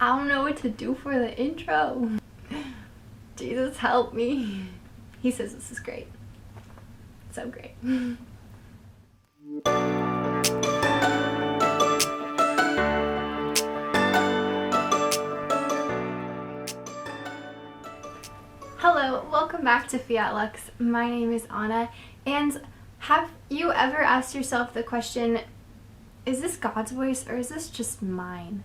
I don't know what to do for the intro. Jesus help me. He says this is great. So great. Hello, welcome back to Fiat Lux. My name is Anna, and have you ever asked yourself the question, is this God's voice or is this just mine?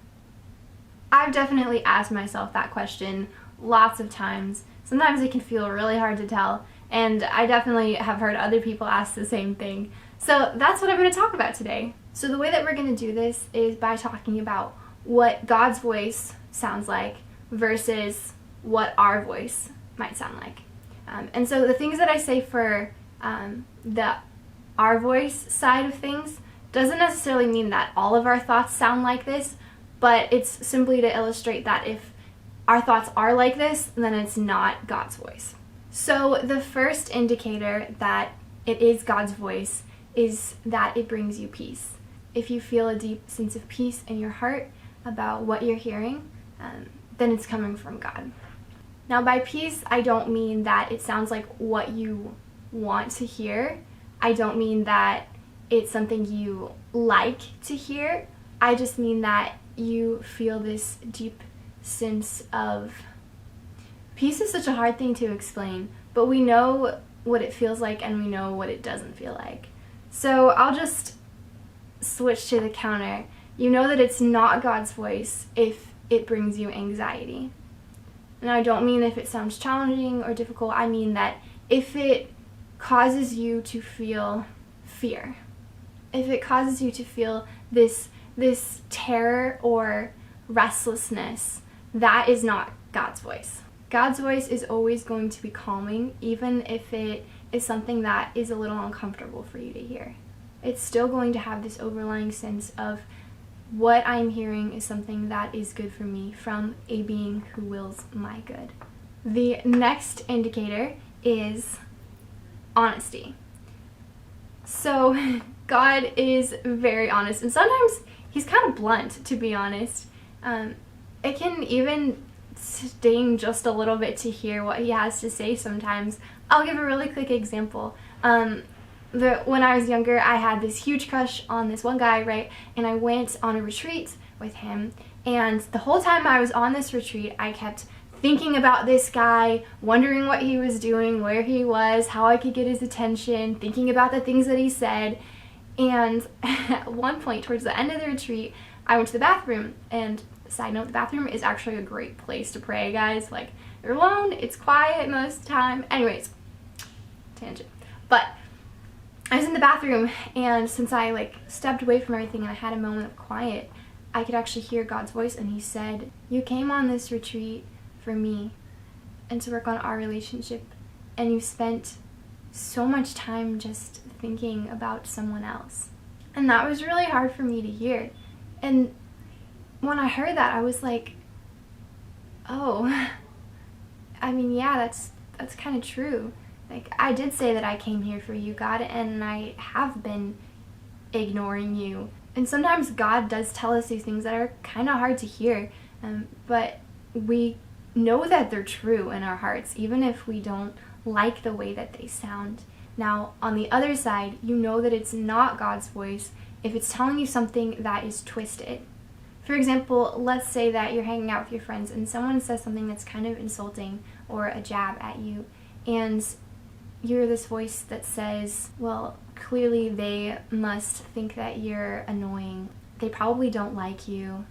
I've definitely asked myself that question lots of times. Sometimes it can feel really hard to tell, and I definitely have heard other people ask the same thing. So that's what I'm going to talk about today. So the way that we're going to do this is by talking about what God's voice sounds like versus what our voice might sound like. And so the things that I say for the our voice side of things doesn't necessarily mean that all of our thoughts sound like this, but it's simply to illustrate that if our thoughts are like this, then it's not God's voice. So the first indicator that it is God's voice is that it brings you peace. If you feel a deep sense of peace in your heart about what you're hearing, then it's coming from God. Now by peace, I don't mean that it sounds like what you want to hear. I don't mean that it's something you like to hear. I just mean that you feel this deep sense of peace. Is such a hard thing to explain, but we know what it feels like and we know what it doesn't feel like. So I'll just switch to the counter. You know that it's not God's voice if it brings you anxiety. And I don't mean if it sounds challenging or difficult. I mean that if it causes you to feel fear, if it causes you to feel this terror or restlessness, that is not God's voice. God's voice is always going to be calming, even if it is something that is a little uncomfortable for you to hear. It's still going to have this overlying sense of what I'm hearing is something that is good for me from a being who wills my good. The next indicator is honesty. So God is very honest, and sometimes he's kind of blunt, to be honest. It can even sting just a little bit to hear what he has to say sometimes. I'll give a really quick example. When I was younger, I had this huge crush on this one guy, right? And I went on a retreat with him, and the whole time I was on this retreat, I kept thinking about this guy, wondering what he was doing, where he was, how I could get his attention, thinking about the things that he said. And at one point, towards the end of the retreat, I went to the bathroom, and side note, the bathroom is actually a great place to pray, guys. Like, you're alone, it's quiet most of the time. Anyways, tangent. But I was in the bathroom, and since I stepped away from everything and I had a moment of quiet, I could actually hear God's voice, and he said, "You came on this retreat for me and to work on our relationship, and you spent so much time just thinking about someone else." And that was really hard for me to hear. And when I heard that, I was like, oh, I mean, yeah, that's kind of true. Like, I did say that I came here for you, God, and I have been ignoring you. And sometimes God does tell us these things that are kind of hard to hear, but we know that they're true in our hearts, even if we don't like the way that they sound. Now, on the other side, you know that it's not God's voice if it's telling you something that is twisted. For example, let's say that you're hanging out with your friends and someone says something that's kind of insulting or a jab at you, and you hear this voice that says, well, clearly they must think that you're annoying. They probably don't like you.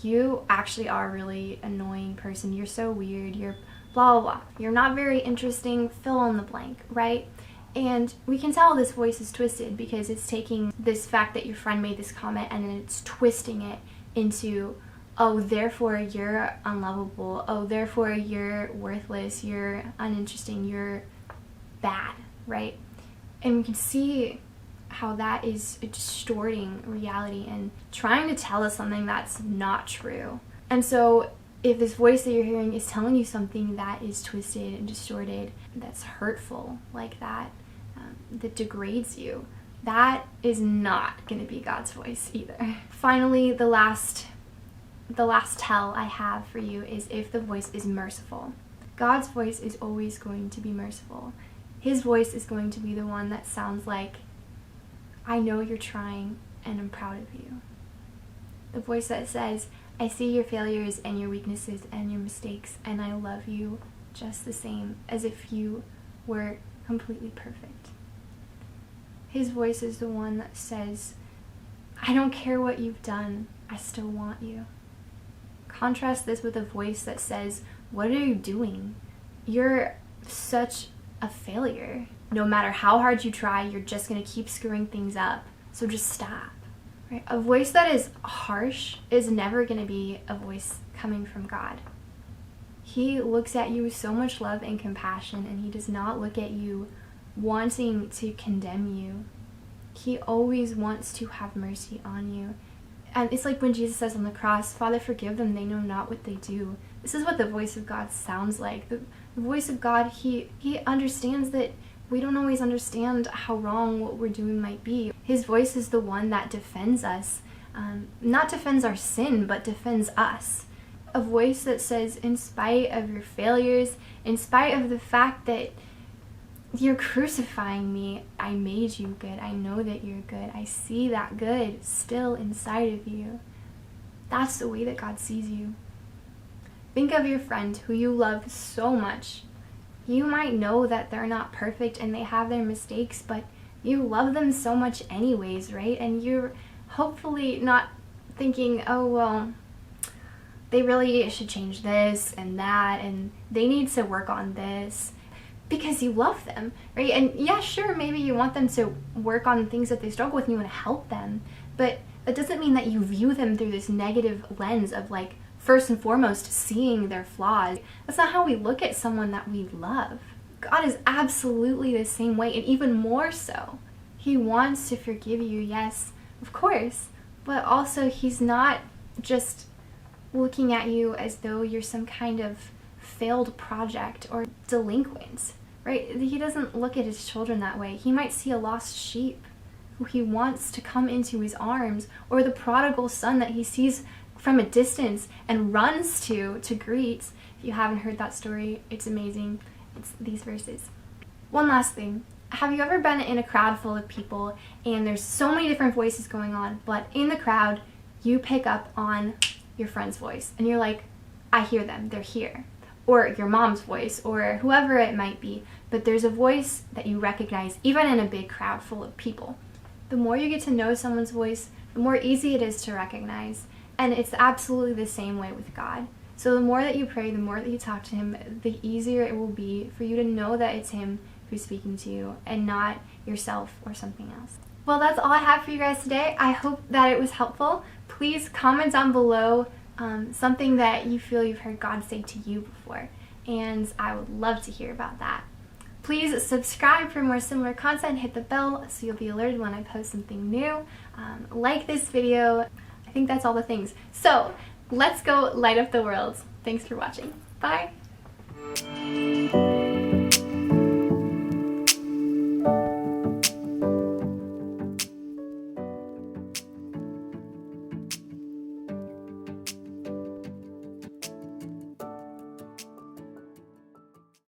You actually are a really annoying person. You're so weird. You're blah, blah, blah. You're not very interesting. Fill in the blank, right? And we can tell this voice is twisted because it's taking this fact that your friend made this comment and then it's twisting it into, oh, therefore you're unlovable. Oh, therefore you're worthless. You're uninteresting. You're bad, right? And we can see how that is distorting reality and trying to tell us something that's not true. And so if this voice that you're hearing is telling you something that is twisted and distorted, that's hurtful like that, that degrades you, that is not going to be God's voice either. Finally, the last the last tell I have for you is if the voice is merciful. God's voice is always going to be merciful. His voice is going to be the one that sounds like, I know you're trying and I'm proud of you. The voice that says, I see your failures and your weaknesses and your mistakes, and I love you just the same as if you were completely perfect. His voice is the one that says, I don't care what you've done, I still want you. Contrast this with a voice that says, what are you doing? You're such a failure. No matter how hard you try, you're just going to keep screwing things up, so just stop. Right? A voice that is harsh is never going to be a voice coming from God. He looks at you with so much love and compassion, and he does not look at you wanting to condemn you. He always wants to have mercy on you. And it's like when Jesus says on the cross, Father, forgive them, they know not what they do. This is what the voice of God sounds like. The voice of God, he understands that we don't always understand how wrong what we're doing might be. His voice is the one that defends us. Not defends our sin, but defends us. A voice that says, in spite of your failures, in spite of the fact that you're crucifying me, I made you good. I know that you're good. I see that good still inside of you. That's the way that God sees you. Think of your friend who you love so much. You might know that they're not perfect and they have their mistakes, but you love them so much anyways, right? And you're hopefully not thinking, oh, well, they really should change this and that, and they need to work on this, because you love them, right? And yeah, sure, maybe you want them to work on things that they struggle with and you want to help them, but that doesn't mean that you view them through this negative lens of, like, first and foremost, seeing their flaws. That's not how we look at someone that we love. God is absolutely the same way, and even more so. He wants to forgive you, yes, of course, but also he's not just looking at you as though you're some kind of failed project or delinquent, right? He doesn't look at his children that way. He might see a lost sheep who he wants to come into his arms, or the prodigal son that he sees from a distance and runs to greet. If you haven't heard that story, it's amazing. It's these verses. One last thing. Have you ever been in a crowd full of people and there's so many different voices going on, but in the crowd you pick up on your friend's voice and you're like, I hear them, they're here. Or your mom's voice, or whoever it might be, but there's a voice that you recognize even in a big crowd full of people. The more you get to know someone's voice, the more easy it is to recognize. And it's absolutely the same way with God. So the more that you pray, the more that you talk to him, the easier it will be for you to know that it's him who's speaking to you and not yourself or something else. Well, that's all I have for you guys today. I hope that it was helpful. Please comment down below something that you feel you've heard God say to you before, and I would love to hear about that. Please subscribe for more similar content. Hit the bell so you'll be alerted when I post something new. Like this video. I think that's all the things. So let's go light up the world. Thanks for watching. Bye.